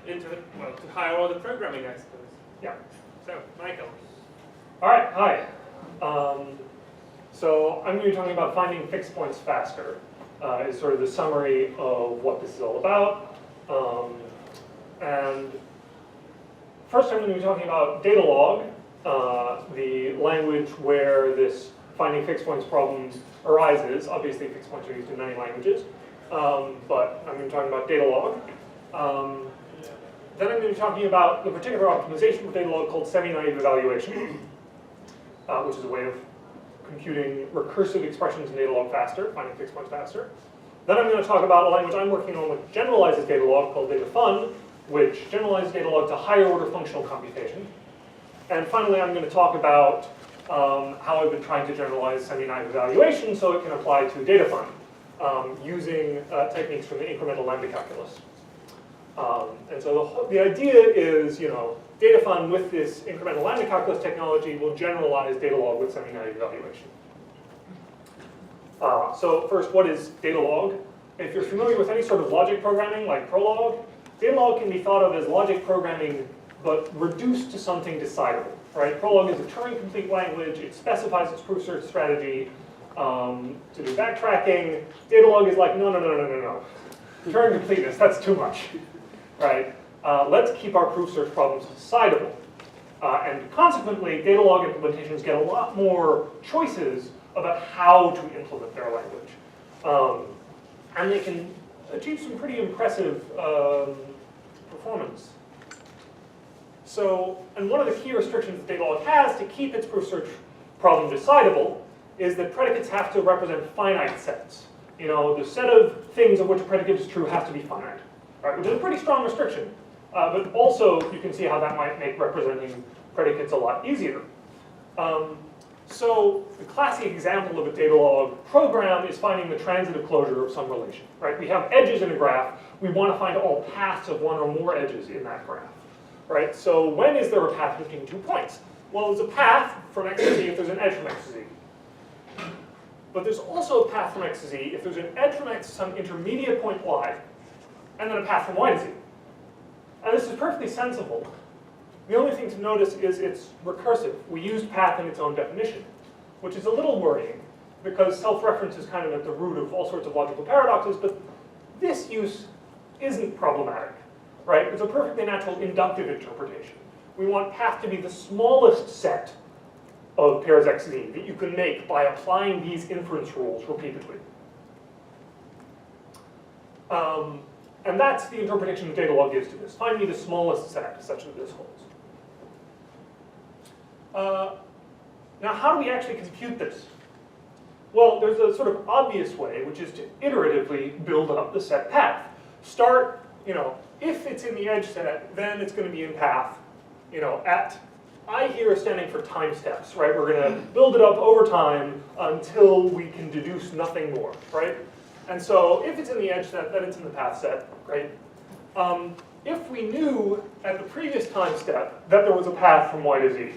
to higher order programming, I suppose. Yeah. So, Michael. All right, hi. So I'm going to be talking about finding fixed points faster. Is sort of the summary of what this is all about. And first I'm going to be talking about Datalog, the language where this finding fixed points problem arises. Obviously fixed points are used in many languages, but I'm going to be talking about Datalog. Then I'm going to be talking about the particular optimization of Datalog called SemiNaive evaluation, which is a way of computing recursive expressions in Datalog faster, finding fixed points faster. Then I'm going to talk about a language I'm working on which generalizes Datalog called Datafun, which generalizes Datalog to higher order functional computation. And finally, I'm going to talk about how I've been trying to generalize SemiNaive evaluation so it can apply to Datafun using techniques from the incremental lambda calculus. And so the idea is, Datafun with this incremental lambda calculus technology will generalize Datalog with SemiNaive evaluation. So first, what is Datalog? If you're familiar with any sort of logic programming like Prolog, Datalog can be thought of as logic programming but reduced to something decidable. Right? Prolog is a Turing-complete language. It specifies its proof search strategy to do backtracking. Datalog is like, no. Turing completeness, that's too much. Right? Let's keep our proof search problems decidable. And consequently, Datalog implementations get a lot more choices about how to implement their language. And they can achieve some pretty impressive performance. So, and one of the key restrictions that Datalog has to keep its proof search problem decidable is that predicates have to represent finite sets. The set of things of which a predicate is true has to be finite, right? Which is a pretty strong restriction. But also, you can see how that might make representing predicates a lot easier. So the classic example of a Datalog program is finding the transitive closure of some relation, right? We have edges in a graph. We want to find all paths of one or more edges in that graph, right? So when is there a path between 2 points? Well, there's a path from x to z if there's an edge from x to z. But there's also a path from x to z if there's an edge from x to some intermediate point y, and then a path from y to z. And this is perfectly sensible. The only thing to notice is it's recursive. We used path in its own definition, which is a little worrying because self-reference is kind of at the root of all sorts of logical paradoxes, but this use isn't problematic, right? It's a perfectly natural inductive interpretation. We want path to be the smallest set of pairs x, z that you can make by applying these inference rules repeatedly. And that's the interpretation that Datalog gives to this. Find me the smallest set such that this holds. Now, how do we actually compute this? Well, there's a sort of obvious way, which is to iteratively build up the set path. Start, if it's in the edge set, then it's going to be in path, at I here is standing for time steps, right? We're going to build it up over time until we can deduce nothing more, right? And so if it's in the edge set, then it's in the path set, right? If we knew at the previous time step that there was a path from y to z,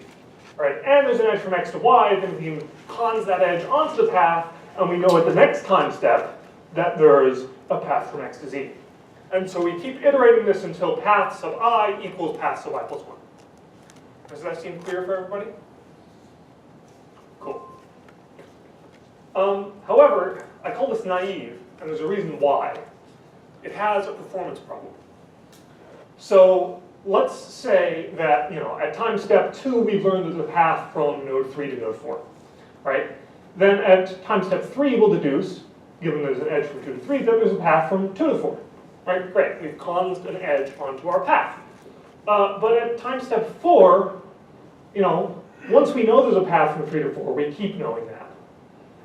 right, and there's an edge from x to y, then we can cons that edge onto the path, and we know at the next time step that there's a path from x to z. And so we keep iterating this until path sub I equals path sub I plus 1. Does that seem clear for everybody? Cool. However, I call this naive, and there's a reason why. It has a performance problem. So let's say that, at time step 2, we've learned there's a path from node 3 to node 4, right? Then at time step 3, we'll deduce, given there's an edge from 2 to 3, that there's a path from 2 to 4, right? Great, we've consed an edge onto our path. But at time step 4, once we know there's a path from 3 to 4, we keep knowing that.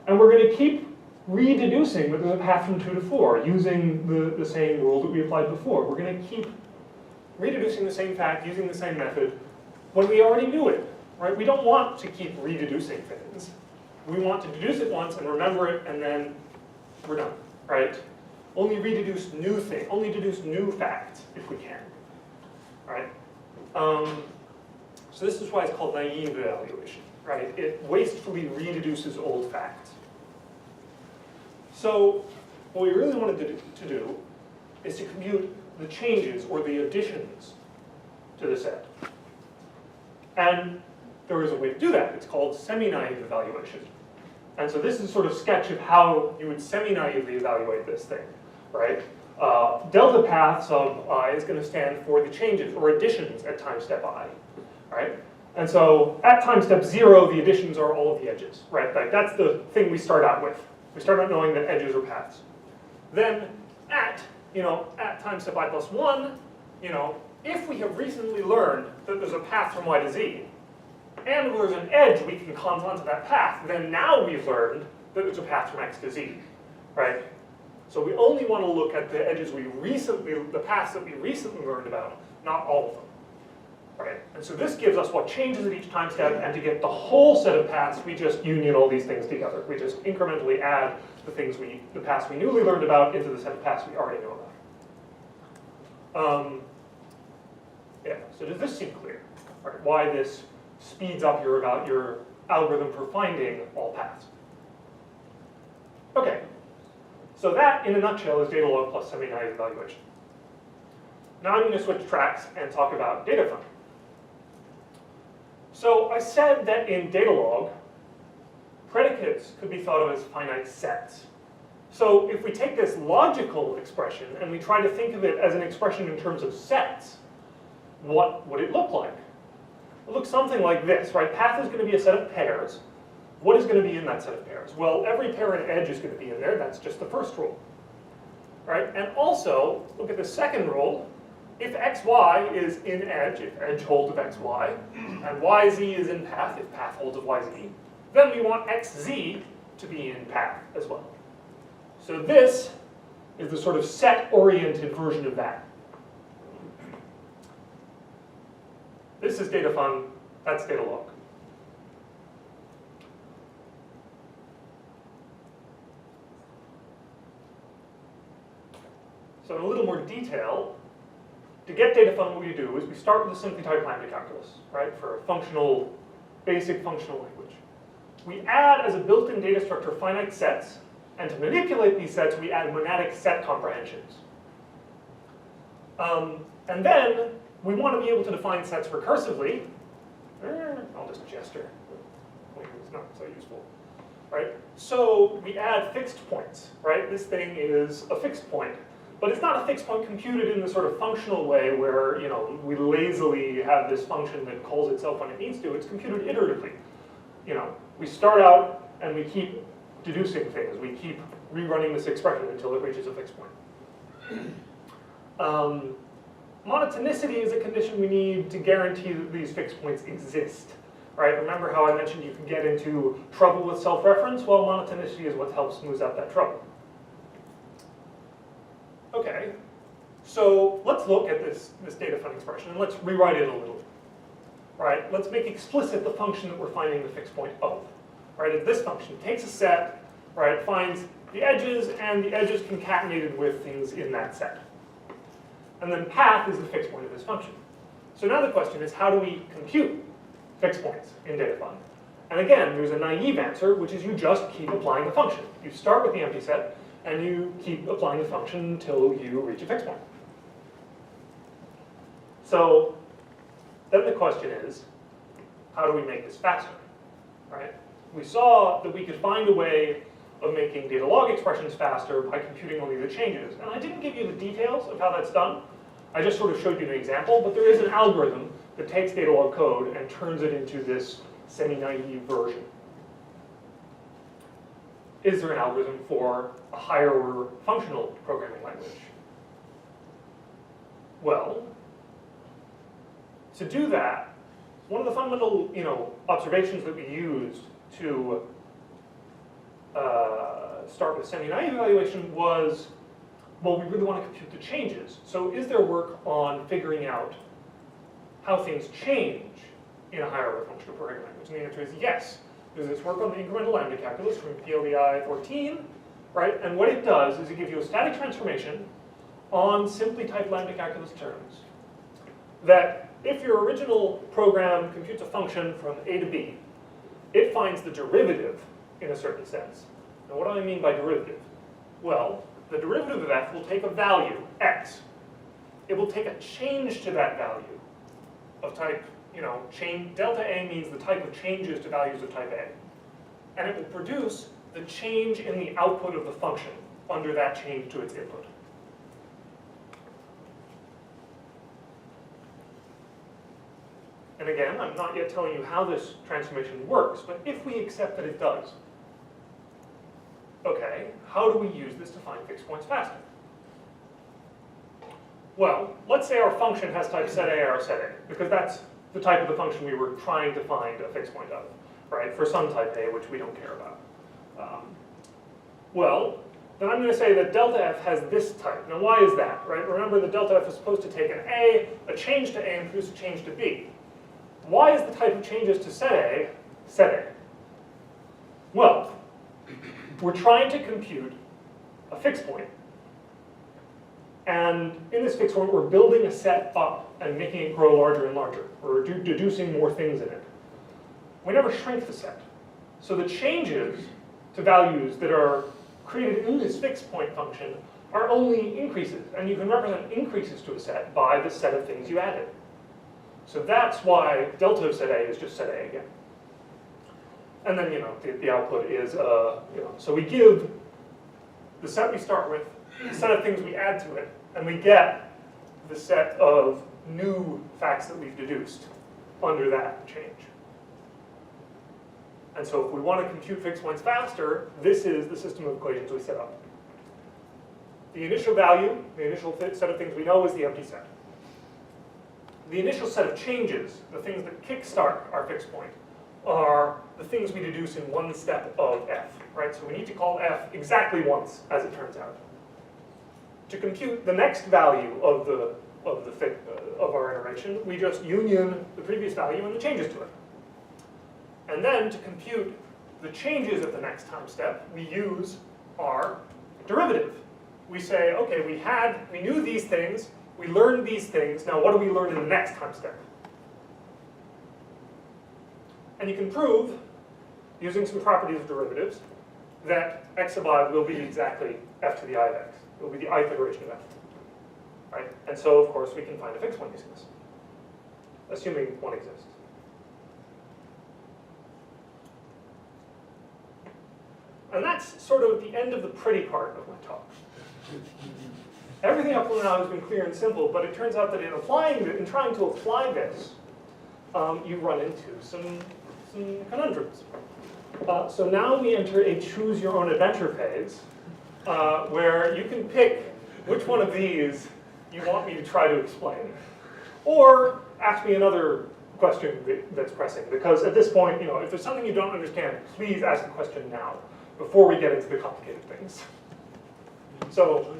And we're going to keep rededucing that there's a path from 2 to 4 using the same rule that we applied before. We're going to keep rededucing the same fact using the same method when we already knew it, right? We don't want to keep rededucing things. We want to deduce it once and remember it, and then we're done, right? Only rededuce new things, only deduce new facts if we can, right? So this is why it's called naive evaluation, right? It wastefully rededuces old facts. So what we really wanted to do is to compute the changes or the additions to the set. And there is a way to do that. It's called SemiNaive evaluation. And so this is sort of a sketch of how you would semi-naively evaluate this thing, right? Delta paths of I is going to stand for the changes or additions at time step I, right? And so at time step 0, the additions are all of the edges, right? Like that's the thing we start out with. We start out knowing that edges are paths. Then at time step I plus 1, if we have recently learned that there's a path from Y to Z, and there's an edge we can cons onto that path, then now we've learned that there's a path from X to Z, right? So we only want to look at the edges the paths that we recently learned about, not all of them, right? And so this gives us what changes at each time step, and to get the whole set of paths, we just union all these things together. We just incrementally add the paths we newly learned about into the set of paths we already know about. Yeah, so does this seem clear? Right, why this speeds up your algorithm for finding all paths? Okay, so that in a nutshell is Datalog plus SemiNaive evaluation. Now I'm going to switch tracks and talk about DataFun. So I said that in Datalog, predicates could be thought of as finite sets. So if we take this logical expression and we try to think of it as an expression in terms of sets, what would it look like? It looks something like this, right? Path is going to be a set of pairs. What is going to be in that set of pairs? Well, every pair and edge is going to be in there. That's just the first rule, right? And also, look at the second rule. If xy is in edge, if edge holds of xy, and yz is in path, if path holds of yz, then we want xz to be in path as well. So this is the sort of set-oriented version of that. This is DataFun, that's Datalog. So in a little more detail, to get DataFun, what we do is we start with a simply typed lambda calculus, right, for a basic functional language. We add as a built-in data structure finite sets, and to manipulate these sets, we add monadic set comprehensions. And then we want to be able to define sets recursively. I'll just gesture. It's not so useful, right? So we add fixed points, right? This thing is a fixed point, but it's not a fixed point computed in the sort of functional way where we lazily have this function that calls itself when it needs to. It's computed iteratively. We start out and we keep deducing things. We keep rerunning this expression until it reaches a fixed point. Monotonicity is a condition we need to guarantee that these fixed points exist, right? Remember how I mentioned you can get into trouble with self-reference? Well, monotonicity is what helps smooth out that trouble. Okay, so let's look at this DataFun expression and let's rewrite it a little. Right? Let's make explicit the function that we're finding the fixed point of. Right? It's this function takes a set, right, finds the edges, and the edges concatenated with things in that set. And then path is the fixed point of this function. So now the question is, how do we compute fixed points in DataFun? And again, there's a naive answer, which is you just keep applying the function. You start with the empty set, and you keep applying the function until you reach a fixed point. So then the question is, how do we make this faster? Right? We saw that we could find a way of making Datalog expressions faster by computing only the changes. And I didn't give you the details of how that's done. I just sort of showed you an example, but there is an algorithm that takes Datalog code and turns it into this semi-naive version. Is there an algorithm for a higher order functional programming language? Well, to do that, one of the fundamental observations that we used to start with semi-naive evaluation was, well, we really want to compute the changes. So is there work on figuring out how things change in a higher order functional programming language? And the answer is yes. There's this work on the incremental lambda calculus from PLDI 14, right? And what it does is it gives you a static transformation on simply typed lambda calculus terms that if your original program computes a function from A to B, it finds the derivative in a certain sense. Now, what do I mean by derivative? Well, the derivative of f will take a value, x, it will take a change to that value of type, delta A means the type of changes to values of type A. And it will produce the change in the output of the function under that change to its input. And again, I'm not yet telling you how this transformation works, but if we accept that it does, okay, how do we use this to find fixed points faster? Well, let's say our function has type set A or set A, because that's the type of the function we were trying to find a fixed point of, right, for some type A, which we don't care about. Well, then I'm going to say that delta F has this type. Now, why is that, right? Remember that delta F is supposed to take an A, a change to A, and produce a change to B. Why is the type of changes to set A, set A? Well, we're trying to compute a fixed point. And in this fixed point, we're building a set up and making it grow larger and larger. We're deducing more things in it. We never shrink the set. So the changes to values that are created in this fixed point function are only increases. And you can represent increases to a set by the set of things you added. So that's why delta of set A is just set A again. And then, the output is, so we give the set we start with, the set of things we add to it, and we get the set of new facts that we've deduced under that change. And so if we want to compute fixed points faster, this is the system of equations we set up. The initial value, the initial set of things we know, is the empty set. The initial set of changes, the things that kickstart our fixed point, are the things we deduce in one step of f, right? So we need to call f exactly once, as it turns out. To compute the next value of our iteration, we just union the previous value and the changes to it. And then to compute the changes at the next time step, we use our derivative. We say, okay, we knew these things, we learned these things, now what do we learn in the next time step? And you can prove, using some properties of derivatives, that x sub I will be exactly f to the I of x. It will be the ith iteration of f. Right? And so, of course, we can find a fixed point using this, assuming one exists. And that's sort of the end of the pretty part of my talk. Everything up till now has been clear and simple, but it turns out that in trying to apply this, you run into some conundrums. So now we enter a choose your own adventure phase, where you can pick which one of these you want me to try to explain. Or ask me another question that's pressing, because at this point, if there's something you don't understand, please ask the question now, before we get into the complicated things. So,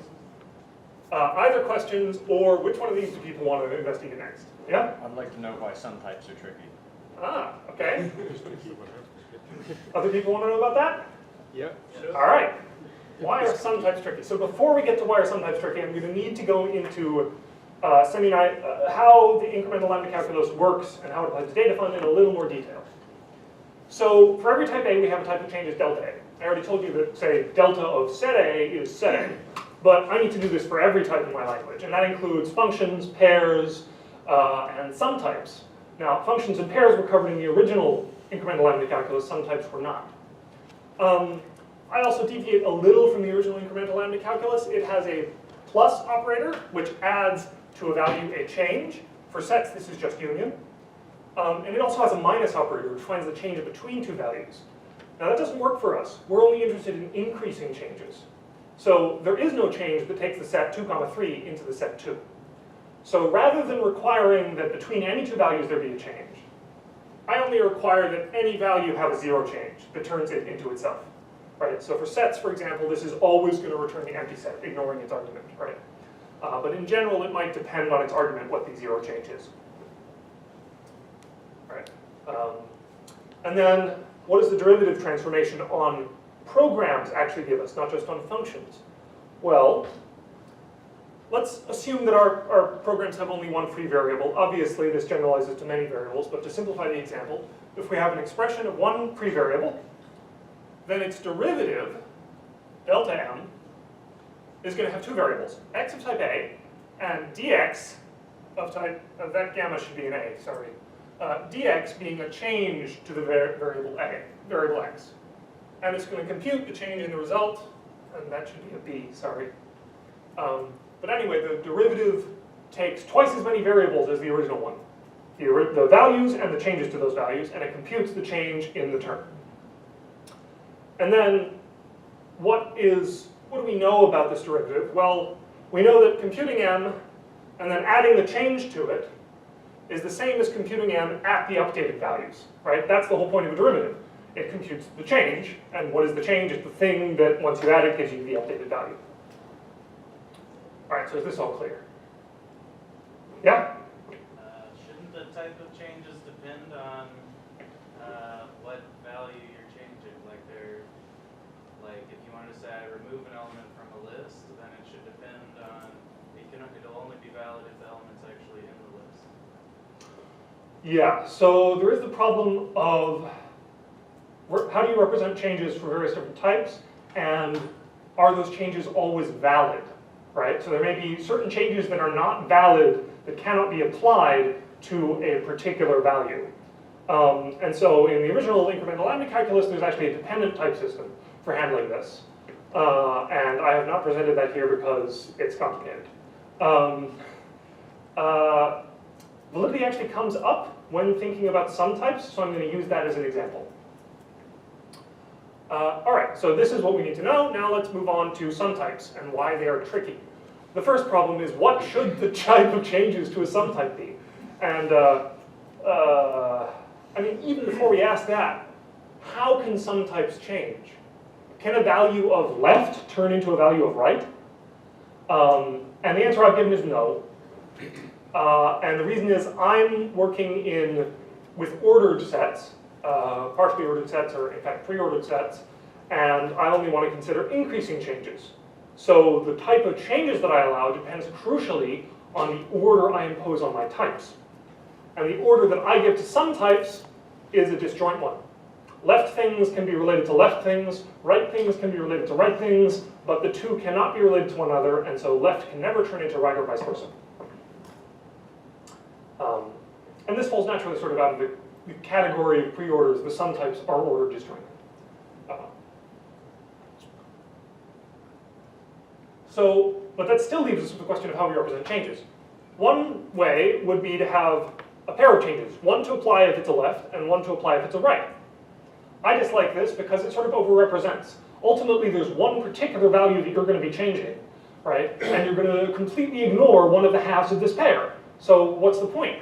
either questions, or which one of these do people want to investigate next? Yeah? I'd like to know why some types are tricky. Ah, okay. Other people want to know about that? Yeah. Sure. All right. Why are some types tricky? So before we get to why are some types tricky, I'm going to need to go into SemiNaive, how the incremental lambda calculus works and how it applies to data fund in a little more detail. So for every type A, we have a type of change as delta A. I already told you that, say, delta of set A is set A. But I need to do this for every type in my language. And that includes functions, pairs, and sum types. Now, functions and pairs were covered in the original incremental lambda calculus. Some types were not. I also deviate a little from the original incremental lambda calculus. It has a plus operator, which adds to a value a change. For sets, this is just union. And it also has a minus operator, which finds the change between two values. Now, that doesn't work for us. We're only interested in increasing changes. So there is no change that takes the set 2, 3 into the set 2. So rather than requiring that between any two values there be a change, I only require that any value have a zero change that turns it into itself. Right? So for sets, for example, this is always going to return the empty set, ignoring its argument. Right? But in general, it might depend on its argument what the zero change is. Right? And then, what does the derivative transformation on programs actually give us, not just on functions? Well, let's assume that our programs have only one free variable. Obviously, this generalizes to many variables, but to simplify the example, if we have an expression of one free variable, then its derivative, delta m, is going to have two variables, x of type A and dx of type, that gamma should be an a, sorry. Dx being a change to the variable x. And it's going to compute the change in the result, and that should be a b, sorry. But anyway, the derivative takes twice as many variables as the original one. The values and the changes to those values, and it computes the change in the term. And then, what do we know about this derivative? Well, we know that computing m and then adding the change to it is the same as computing m at the updated values, right? That's the whole point of a derivative. It computes the change, and what is the change? It's the thing that once you add it gives you the updated value. All right, so is this all clear? Yeah? Shouldn't the type of changes depend on what value you're changing? Like if you wanted to say I remove an element from a list, then it should depend on, it'll only be valid if the element's actually in the list. Yeah, so there is the problem of how do you represent changes for various different types, and are those changes always valid, right? So there may be certain changes that are not valid that cannot be applied to a particular value. And so in the original incremental lambda calculus, there's actually a dependent type system for handling this. And I have not presented that here because it's complicated. Validity actually comes up when thinking about sum types, so I'm going to use that as an example. All right, so this is what we need to know. Now let's move on to sum types and why they are tricky. The first problem is, what should the type of changes to a sum type be? And I mean, even before we ask that, how can sum types change? Can a value of left turn into a value of right? And the answer I've given is no. And the reason is I'm working with ordered sets, partially ordered sets, or in fact pre-ordered sets, and I only want to consider increasing changes. So the type of changes that I allow depends crucially on the order I impose on my types. And the order that I give to sum types is a disjoint one. Left things can be related to left things, right things can be related to right things, but the two cannot be related to one another, and so left can never turn into right or vice versa. And this falls naturally sort of out of the category of pre-orders. The sum types are ordered disjointly. But that still leaves us with the question of how we represent changes. One way would be to have a pair of changes, one to apply if it's a left, and one to apply if it's a right. I dislike this because it sort of overrepresents. Ultimately, there's one particular value that you're going to be changing, right? And you're going to completely ignore one of the halves of this pair. So what's the point?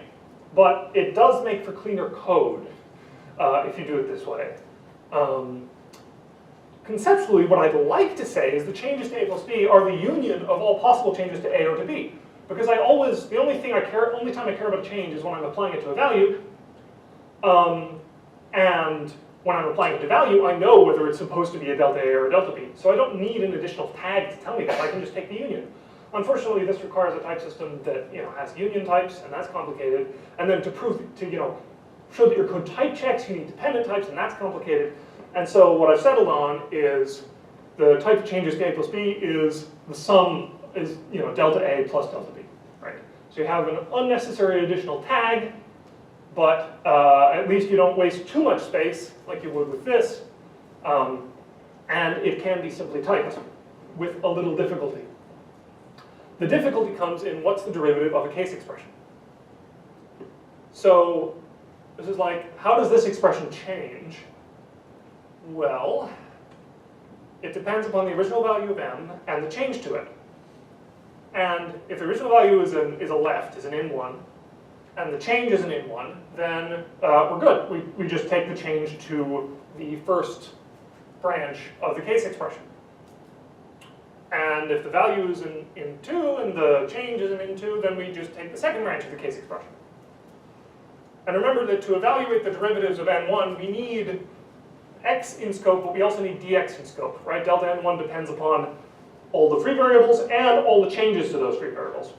But it does make for cleaner code if you do it this way. Conceptually, what I'd like to say is the changes to A plus B are the union of all possible changes to A or to B. Because the only time I care about a change is when I'm applying it to a value. And when I'm applying it to value, I know whether it's supposed to be a delta A or a delta B. So I don't need an additional tag to tell me that. I can just take the union. Unfortunately, this requires a type system that has union types, and that's complicated. And then to show that your code type checks, you need dependent types, and that's complicated. And so what I've settled on is the type of changes to A plus B is the sum is delta A plus delta B, right? So you have an unnecessary additional tag, but at least you don't waste too much space like you would with this, and it can be simply typed with a little difficulty. The difficulty comes in what's the derivative of a case expression. So this is like, how does this expression change? Well, it depends upon the original value of m and the change to it. And if the original value is a left, is an in1, and the change is an in1, then we're good. We just take the change to the first branch of the case expression. And if the value is in 2 and the change is in 2, then we just take the second branch of the case expression. And remember that to evaluate the derivatives of n1, we need x in scope, but we also need dx in scope, right? Delta n1 depends upon all the free variables and all the changes to those free variables.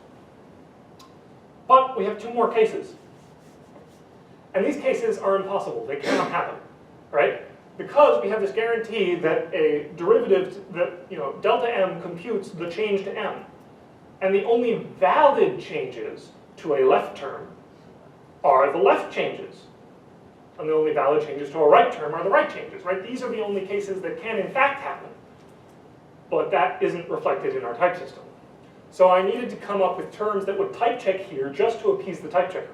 But we have 2 more cases. And these cases are impossible. They cannot happen, right? Because we have this guarantee that a derivative that, delta m computes the change to m. And the only valid changes to a left term are the left changes. And the only valid changes to a right term are the right changes, right? These are the only cases that can in fact happen. But that isn't reflected in our type system. So I needed to come up with terms that would type check here just to appease the type checker.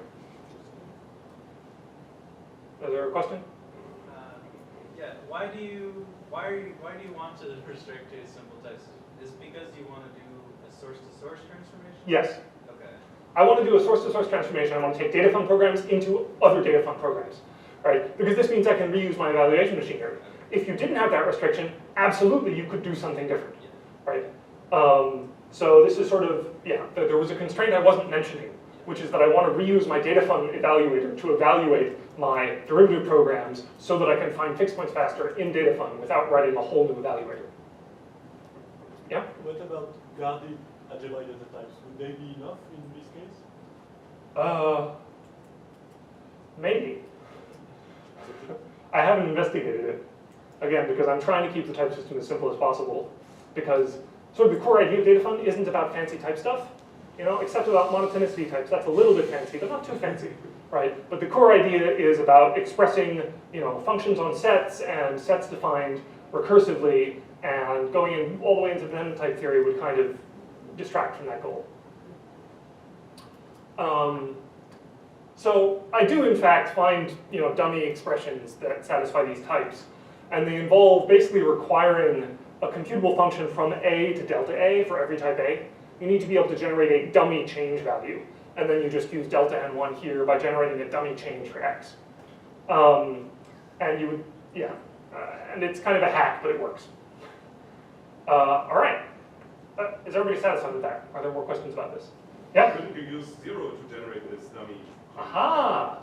Is there a question? Yeah. Why do you want to restrict to simple type system? Is it because you want to do a source-to-source transformation? Yes. Okay. I want to do a source-to-source transformation. I want to take data fund programs into other data fund programs, right? Because this means I can reuse my evaluation machinery. If you didn't have that restriction, absolutely you could do something different, right? So this is sort of, yeah, there was a constraint I wasn't mentioning, which is that I want to reuse my data fund evaluator to evaluate my derivative programs so that I can find fixed points faster in data fund without writing a whole new evaluator. Yeah? What about guarded algebraic data types? Would they be enough in this case? Maybe. I haven't investigated it, again, because I'm trying to keep the type system as simple as possible, because sort of the core idea of data fund isn't about fancy type stuff, you know, except about monotonicity types. That's a little bit fancy, but not too fancy, right? But the core idea is about expressing, you know, functions on sets and sets defined recursively, and going in all the way into dependent type theory would kind of distract from that goal. So I do in fact find, you know, dummy expressions that satisfy these types, and they involve basically requiring a computable function from A to delta A for every type A. You need to be able to generate a dummy change value, and then you just use delta n1 here by generating a dummy change for x. And you would, yeah, and it's kind of a hack, but it works. All right, is everybody satisfied with that? Are there more questions about this? Yeah? Couldn't you use 0 to generate this dummy? Aha!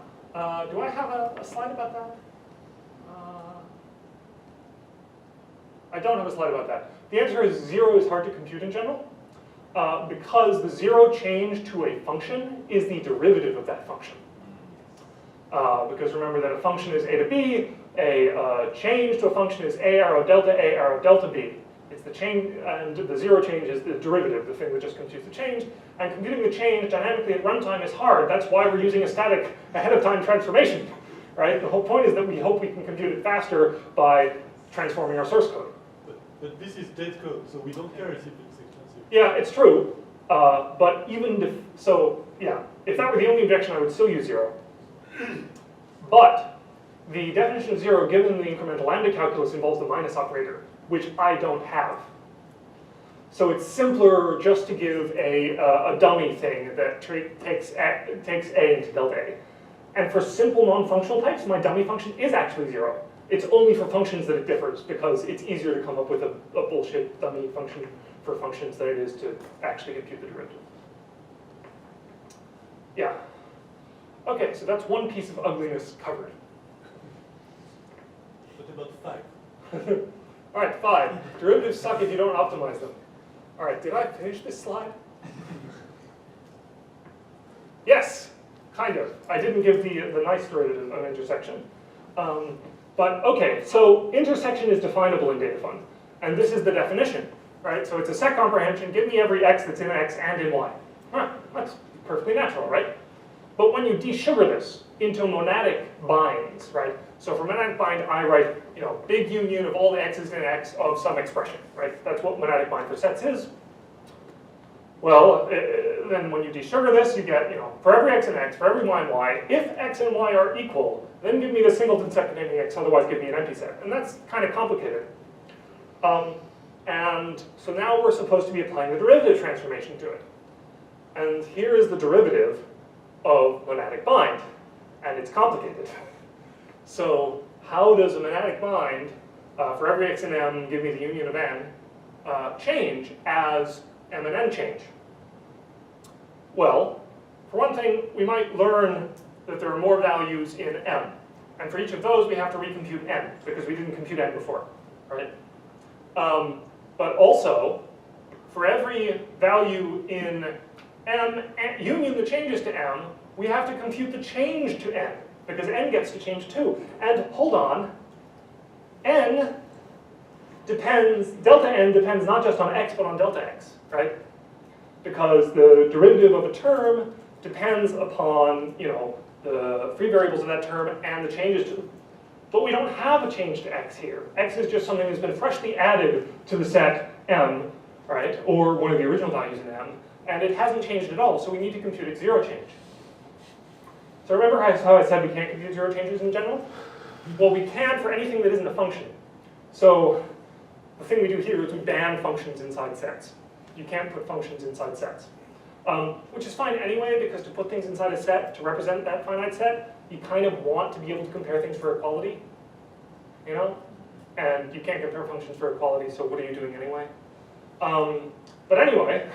Do I have a slide about that? I don't have a slide about that. The answer is 0 is hard to compute in general, because the 0 change to a function is the derivative of that function. Because remember that a function is a to b, a change to a function is a arrow delta b. It's the change, and the 0 change is the derivative, the thing that just computes the change. And computing the change dynamically at runtime is hard. That's why we're using a static ahead-of-time transformation, right? The whole point is that we hope we can compute it faster by transforming our source code. But this is dead code, so we don't care if it's expensive. Yeah, it's true. But even if, so yeah, if that were the only objection, I would still use 0. But the definition of 0, given the incremental lambda calculus, involves the minus operator, which I don't have. So it's simpler just to give a dummy thing that takes A into delta A. And for simple non-functional types, my dummy function is actually 0. It's only for functions that it differs, because it's easier to come up with a bullshit dummy function for functions than it is to actually compute the derivative. Yeah. Okay, so that's one piece of ugliness covered. What about 5? All right, 5. Derivatives suck if you don't optimize them. All right, did I finish this slide? Yes, kind of. I didn't give the nice derivative of intersection. But okay, so intersection is definable in data fund. And this is the definition, right? So it's a set comprehension. Give me every x that's in x and in y. Huh, that's perfectly natural, right? But when you desugar this into monadic binds, right? So for monadic bind, I write, you know, big union of all the x's in x of some expression, right? That's what monadic bind for sets is. Well, then when you desugar this, you get, you know, for every x and x, for every y and y, if x and y are equal, then give me the singleton set containing x, otherwise give me an empty set. And that's kind of complicated. And so now we're supposed to be applying the derivative transformation to it. And here is the derivative of monadic bind, and it's complicated. So how does a monadic bind, for every x and m, give me the union of n, change as m and n change? Well, for one thing, we might learn that there are more values in m. And for each of those, we have to recompute n, because we didn't compute n before, right? But also, for every value in m, union that changes to m, we have to compute the change to n, because n gets to change too. And hold on, n depends, delta n depends not just on x, but on delta x, right? because the derivative of a term depends upon, the free variables of that term and the changes to them. But we don't have a change to x here. X is just something that's been freshly added to the set m, right, or one of the original values in m, and it hasn't changed at all, so we need to compute its zero change. So remember how I said we can't compute zero changes in general? Well, we can for anything that isn't a function. So the thing we do here is we ban functions inside sets. You can't put functions inside sets. Which is fine anyway, because to put things inside a set, to represent that finite set, you kind of want to be able to compare things for equality, And you can't compare functions for equality, so what are you doing anyway? But anyway,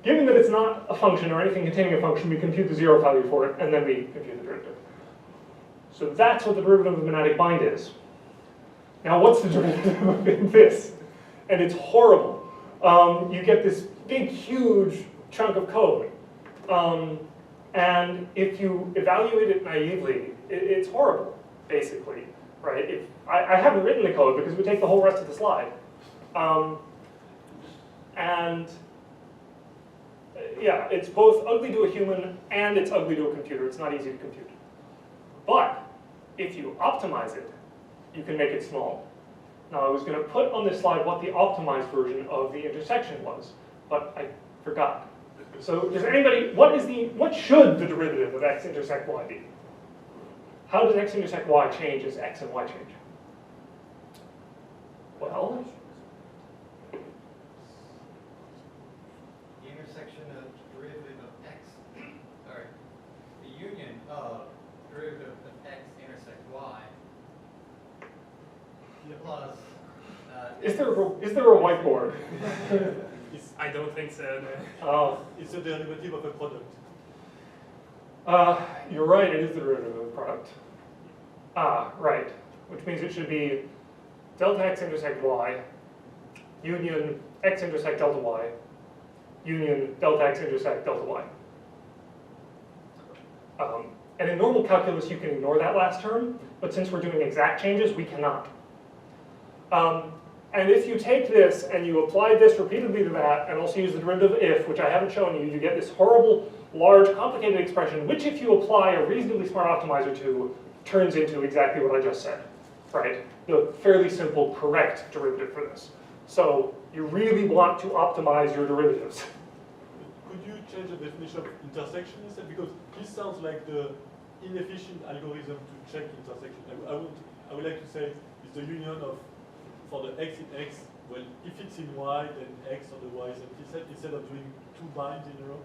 given that it's not a function or anything containing a function, we compute the zero value for it, and then we compute the derivative. So that's what the derivative of monadic bind is. Now what's the derivative of this? And it's horrible. You get this big, huge chunk of code. And if you evaluate it naively, it's horrible, basically, right? I haven't written the code because we take the whole rest of the slide. Yeah, it's both ugly to a human and it's ugly to a computer. It's not easy to compute. But if you optimize it, you can make it small. Now, I was going to put on this slide what the optimized version of the intersection was, but I forgot. So does anybody, what should the derivative of x intersect y be? How does x intersect y change as x and y change? Well, the intersection of derivative of x, sorry, the union of derivative of x intersect y plus. is there a whiteboard? I don't think so. No. Oh. It's a derivative of a product. You're right, it is the derivative of the product. Right, which means it should be delta x intersect y union x intersect delta y union delta x intersect delta y. And in normal calculus, you can ignore that last term, but since we're doing exact changes, we cannot. And if you take this and you apply this repeatedly to that, and also use the derivative of if, which I haven't shown you, you get this horrible, large, complicated expression, which if you apply a reasonably smart optimizer to, turns into exactly what I just said, right? The fairly simple, correct derivative for this. So you really want to optimize your derivatives. Could you change the definition of intersection instead? Because this sounds like the inefficient algorithm to check intersection. I would like to say it's the union of, for the x in x, well, if it's in y, then x on the y is empty set, instead of doing two binds in a row,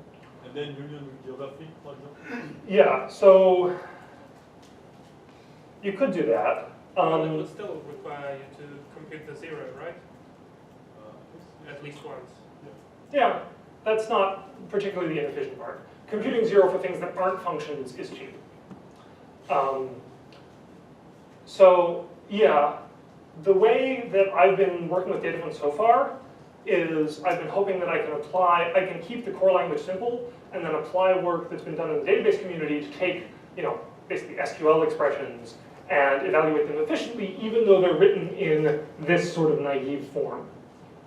and then union with the other thing, for example? Yeah, so you could do that. Well, it would still require you to compute the zero, right? At least once. Yeah, that's not particularly the inefficient part. Computing zero for things that aren't functions is cheap. So yeah, the way that I've been working with Dataflow so far is I've been hoping that I can keep the core language simple and then apply work that's been done in the database community to take, basically SQL expressions and evaluate them efficiently, even though they're written in this sort of naive form,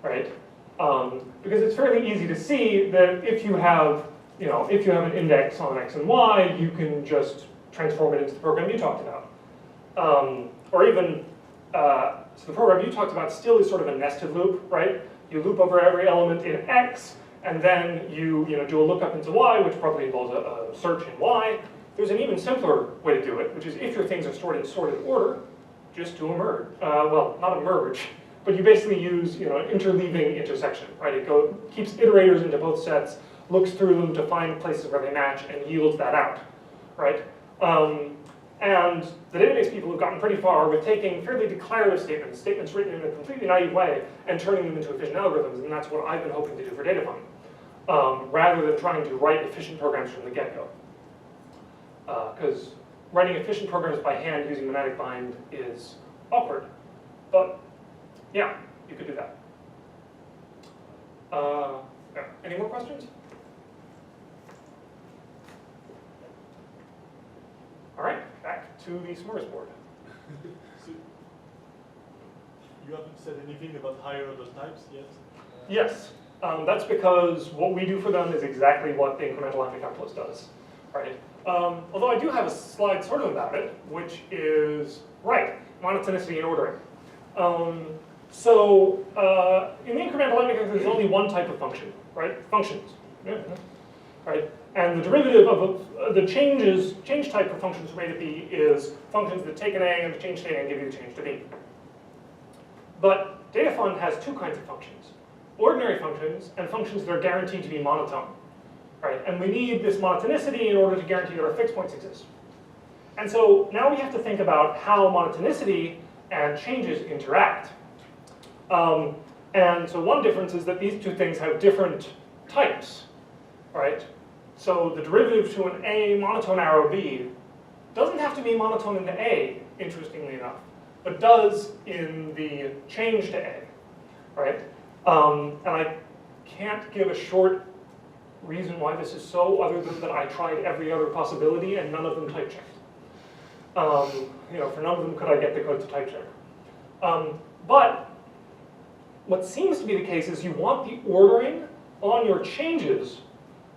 right? Because it's fairly easy to see that if you have an index on x and y, you can just transform it into the program you talked about. Or even, so the program you talked about still is sort of a nested loop, right? You loop over every element in x, and then you do a lookup into y, which probably involves a search in y. There's an even simpler way to do it, which is if your things are stored in sorted order, just do a merge. Well, not a merge, but you basically use interleaving intersection, right? It keeps iterators into both sets, looks through them to find places where they match, and yields that out, right? And the database people have gotten pretty far with taking fairly declarative statements written in a completely naive way, and turning them into efficient algorithms, and that's what I've been hoping to do for Dataflow, rather than trying to write efficient programs from the get-go. Because writing efficient programs by hand using monadic bind is awkward, but yeah, you could do that. Yeah. Any more questions? All right, back to the smorgasbord. So, you haven't said anything about higher order types yet? Yes. That's because what we do for them is exactly what the incremental lambda calculus does, right? Although I do have a slide sort of about it, which is, right, monotonicity and ordering. In the incremental lambda calculus, there's only one type of function, right? Functions, right? And the derivative of the change type for functions from A to B is functions that take an A and change to A and give you the change to B. But DataFund has two kinds of functions: ordinary functions and functions that are guaranteed to be monotone, right? And we need this monotonicity in order to guarantee that our fixed points exist. And so now we have to think about how monotonicity and changes interact. And so one difference is that these two things have different types, right? So the derivative to an A monotone arrow B doesn't have to be monotone into A, interestingly enough, but does in the change to A, right? And I can't give a short reason why this is so, other than that I tried every other possibility and none of them type checked. For none of them could I get the code to type check. But what seems to be the case is you want the ordering on your changes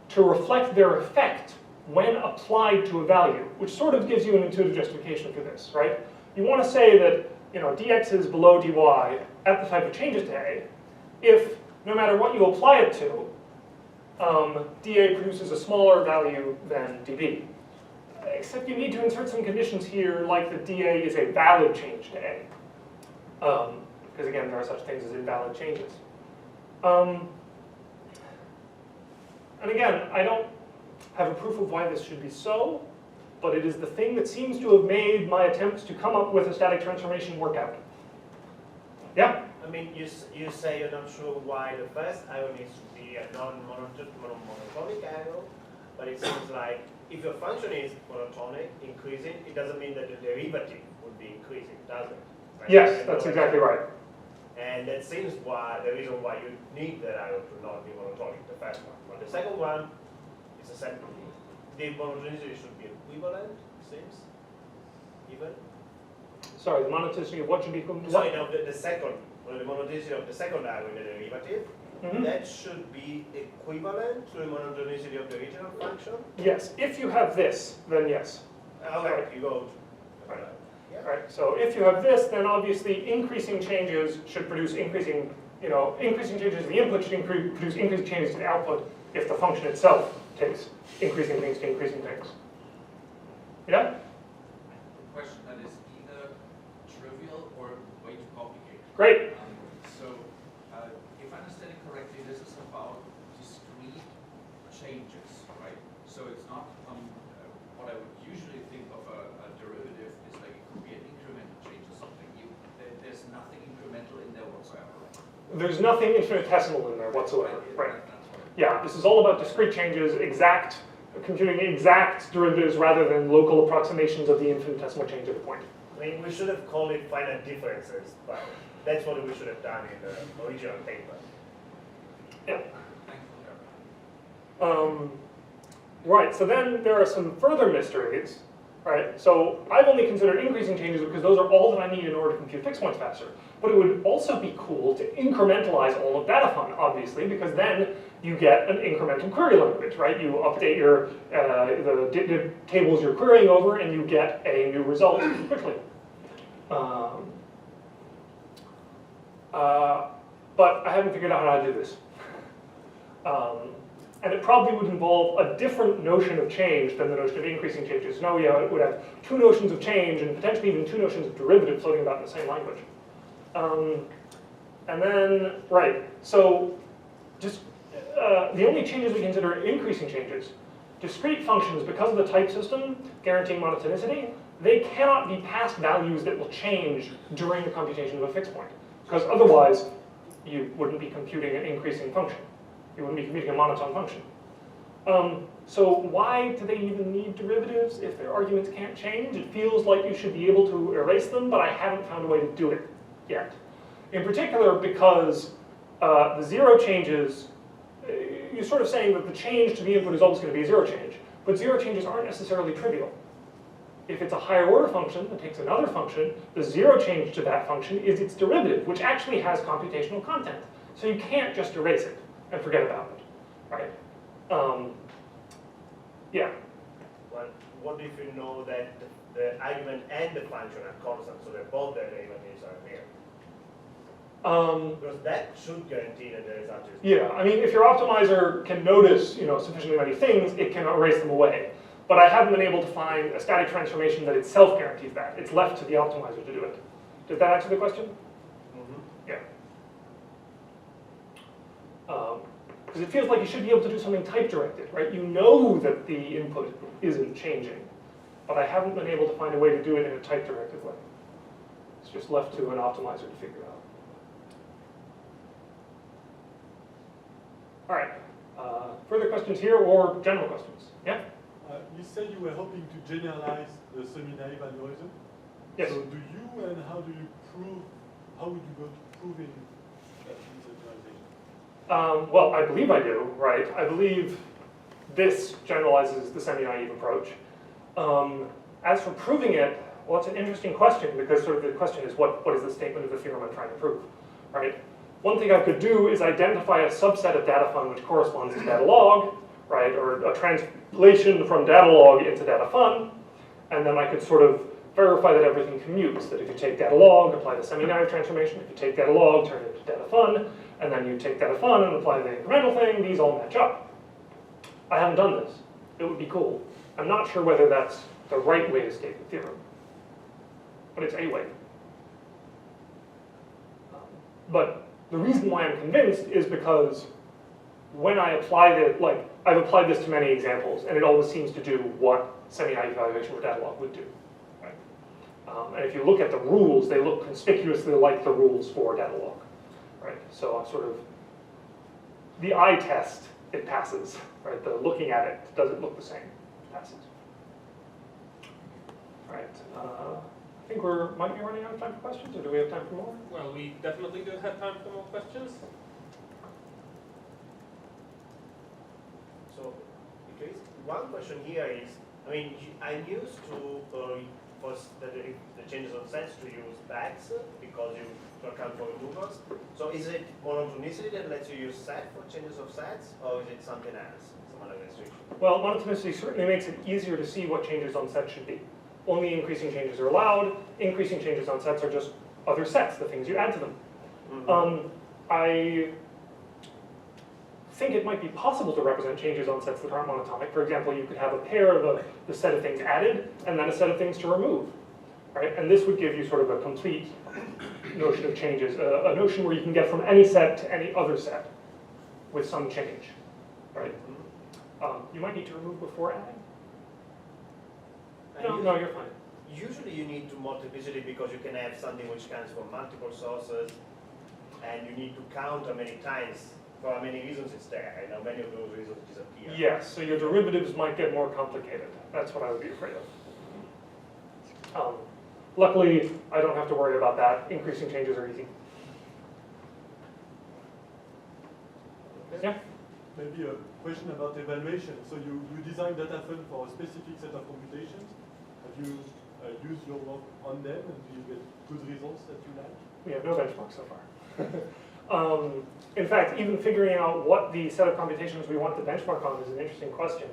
to reflect their effect when applied to a value, which sort of gives you an intuitive justification for this, right? You want to say that dx is below dy at the type of changes to A, if no matter what you apply it to, dA produces a smaller value than dB. Except you need to insert some conditions here, like that dA is a valid change to A. Because again, there are such things as invalid changes. And again, I don't have a proof of why this should be so, but it is the thing that seems to have made my attempts to come up with a static transformation work out. Yeah? I mean, you say you're not sure why the first arrow needs to be a non-monotonic arrow, but it seems like if your function is monotonic, increasing, it doesn't mean that the derivative would be increasing, does it? Right? Yes, that's exactly right. And that seems the reason why you need that arrow to not be monotonic, the first one. But the second one is a second. The monotonicity should be equivalent, seems. Even. Sorry, the monotonicity of what should be equivalent to Sorry, what? no, the second, or the monotonicity of the second arrow in the derivative, that should be equivalent to the monotonicity of the original function? Yes, if you have this, then yes. Okay, you go to Right, so if you have this, then obviously increasing changes should produce increasing changes to the input should produce increasing changes to the output if the function itself takes increasing things to increasing things. Yeah? Question that is either trivial or way too complicated. Great. If I understand it correctly, this is about discrete changes, right? So it's not what I would usually think of a derivative is like it could be an incremental change or something. There's nothing incremental in there whatsoever. There's nothing infinitesimal in there whatsoever, right? Yeah, this is all about discrete changes, computing exact derivatives rather than local approximations of the infinitesimal change at a point. I mean, we should have called it finite differences, but that's what we should have done in the original paper. Yeah. Right, so then there are some further mysteries, right? So I've only considered increasing changes because those are all that I need in order to compute fixed points faster. But it would also be cool to incrementalize all of Datafund, obviously, because then you get an incremental query language, right? You update your the tables you're querying over, and you get a new result quickly. But I haven't figured out how to do this. And it probably would involve a different notion of change than the notion of increasing changes. Now we would have two notions of change and potentially even two notions of derivative floating about in the same language. And then, right, so just the only changes we consider are increasing changes. Discrete functions, because of the type system guaranteeing monotonicity, they cannot be passed values that will change during the computation of a fixed point. Because otherwise, you wouldn't be computing an increasing function. You wouldn't be computing a monotone function. So why do they even need derivatives if their arguments can't change? It feels like you should be able to erase them, but I haven't found a way to do it yet. In particular, because the zero changes, you're sort of saying that the change to the input is always going to be a zero change, but zero changes aren't necessarily trivial. If it's a higher order function that takes another function, the zero change to that function is its derivative, which actually has computational content. So you can't just erase it. and forget about it, right? Yeah. Well, what if you know that the argument and the function are constant, so that both the derivatives are real? Because that should guarantee that the result is. Yeah, I mean, if your optimizer can notice, sufficiently many things, it can erase them away. But I haven't been able to find a static transformation that itself guarantees that. It's left to the optimizer to do it. Did that answer the question? Yeah. Because it feels like you should be able to do something type-directed, right? You know that the input isn't changing, but I haven't been able to find a way to do it in a type-directed way. It's just left to an optimizer to figure out. All right. Further questions here or general questions? Yeah? You said you were hoping to generalize the SemiNaive algorithm. Yes. So do you and how do you prove, how would you go to proving that generalization? Well, I believe I do, right? I believe this generalizes the SemiNaive approach. As for proving it, well, it's an interesting question because sort of the question is what is the statement of the theorem I'm trying to prove, right? One thing I could do is identify a subset of data fun which corresponds to Datalog, right? Or a translation from Datalog into data fun, and then I could sort of verify that everything commutes, that if you take Datalog, apply the SemiNaive transformation, if you take Datalog, turn it into data fun, and then you take data fun and apply the incremental thing, these all match up. I haven't done this. It would be cool. I'm not sure whether that's the right way to state the theorem, but it's a way. But the reason why I'm convinced is because when I apply it, like, I've applied this to many examples, and it always seems to do what SemiNaive evaluation with Datalog would do. Right? And if you look at the rules, they look conspicuously like the rules for Datalog. Right? So I'm sort of, the eye test, it passes. Right? The looking at it doesn't look the same. It passes. All right. I think we might be running out of time for questions, or do we have time for more? Well, we definitely do have time for more questions. So, because one question here is, I mean, I'm used to, for the changes on sets to use backs because you account for removals. So is it monotonicity that lets you use set for changes of sets, or is it something else, some other restriction? Well, monotonicity certainly makes it easier to see what changes on sets should be. Only increasing changes are allowed. Increasing changes on sets are just other sets, the things you add to them. Mm-hmm. I think it might be possible to represent changes on sets that aren't monotonic. For example, you could have a pair of the set of things added and then a set of things to remove. Right? And this would give you sort of a complete notion of changes, a notion where you can get from any set to any other set with some change. Right? You might need to remove before adding. No, you're fine. Usually you need to multiplicity because you can have something which comes from multiple sources, and you need to count how many times, for how many reasons it's there, and how many of those reasons disappear. Yes, so your derivatives might get more complicated. That's what I would be afraid of. Luckily, I don't have to worry about that. Increasing changes are easy. Yeah? Maybe a question about evaluation. So you design data fun for a specific set of computations. Have you used your work on them, and do you get good results that you like? We have no benchmark so far. In fact, even figuring out what the set of computations we want to benchmark on is an interesting question,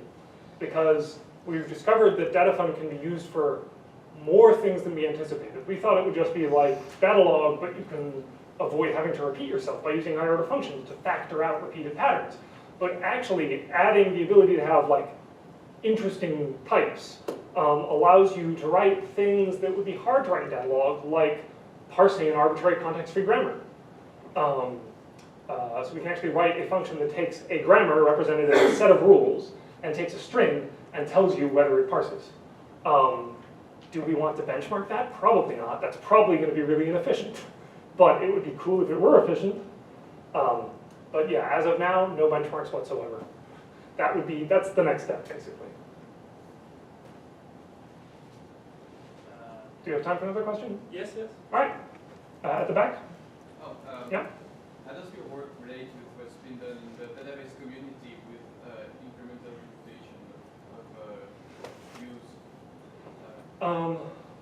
because we've discovered that data fun can be used for more things than we anticipated. We thought it would just be like Datalog, but you can avoid having to repeat yourself by using higher order functions to factor out repeated patterns. But actually, adding the ability to have like interesting types allows you to write things that would be hard to write in Datalog, like parsing an arbitrary context-free grammar. So we can actually write a function that takes a grammar represented as a set of rules and takes a string and tells you whether it parses. Do we want to benchmark that? Probably not. That's probably going to be really inefficient. But it would be cool if it were efficient. But yeah, as of now, no benchmarks whatsoever. That's the next step, basically. Do you have time for another question? Yes, yes. All right. At the back? Yeah? How does your work relate with what's been done in the database community with incremental computation of use?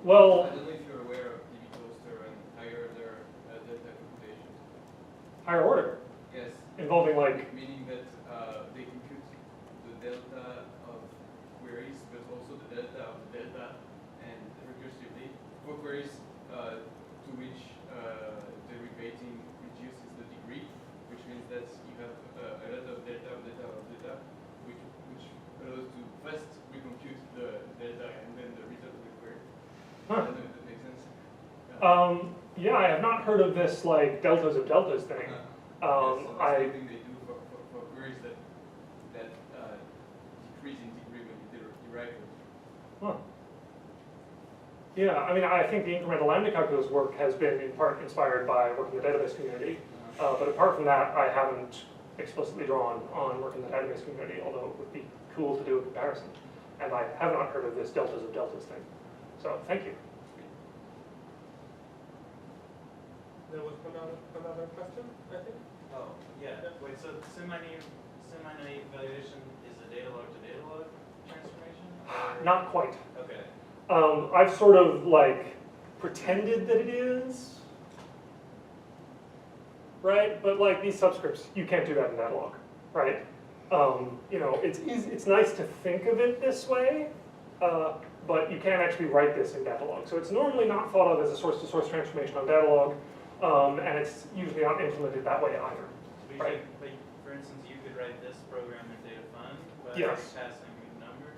Well, I don't know if you're aware of DB Toaster and higher order data computations. higher order, Yes. involving like Meaning for queries to which derivating reduces the degree, which means that you have a lot of data, which allows to first recompute the data and then the result of the query. Huh. I don't know if that makes sense. Yeah, I have not heard of this like deltas of deltas thing. Yes, so that's something they do for queries that decrease in degree when you derive it. Huh. Yeah, I mean, I think the incremental lambda calculus work has been in part inspired by work in the database community. But apart from that, I haven't explicitly drawn on work in the database community, although it would be cool to do a comparison. And I have not heard of this deltas of deltas thing. So thank you. There was another question, I think. Oh, yeah. Wait, so SemiNaive evaluation is a Datalog to Datalog transformation? Or? Not quite. Okay. I've sort of like pretended that it is, right? But like these subscripts, you can't do that in Datalog, right? You know, it's nice to think of it this way, but you can't actually write this in Datalog. So it's normally not thought of as a source-to-source transformation on Datalog, and it's usually not implemented that way either. So right? but for instance, you could write this program in DataFund by Yes. passing a number?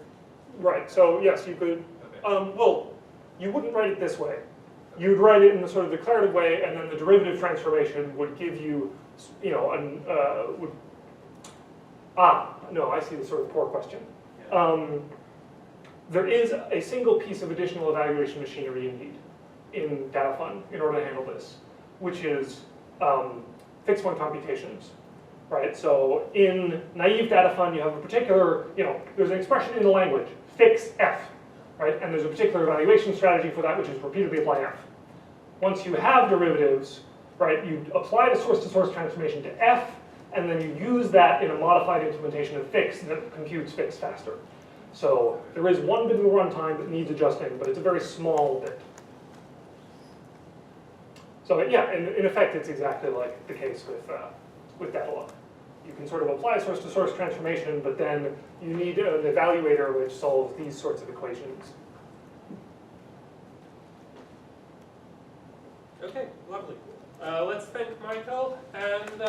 Right, so yes, you could, Okay. well, you wouldn't write it this way. You'd write it in the sort of declarative way, and then the derivative transformation would give you, you know, no, I see the sort of core question. Yeah. There is a single piece of additional evaluation machinery you need in DataFund in order to handle this, which is fixed point computations, right? So in naive DataFund, you have a particular, you know, there's an expression in the language, fix F, right? And there's a particular evaluation strategy for that, which is repeatedly apply F. Once you have derivatives, right, you apply the source-to-source transformation to F, and then you use that in a modified implementation of fix that computes fix faster. So there is one bit of the runtime that needs adjusting, but it's a very small bit. So yeah, in effect, it's exactly like the case with Datalog. You can sort of apply source-to-source transformation, but then you need an evaluator which solves these sorts of equations. Okay, lovely. Let's thank Michael and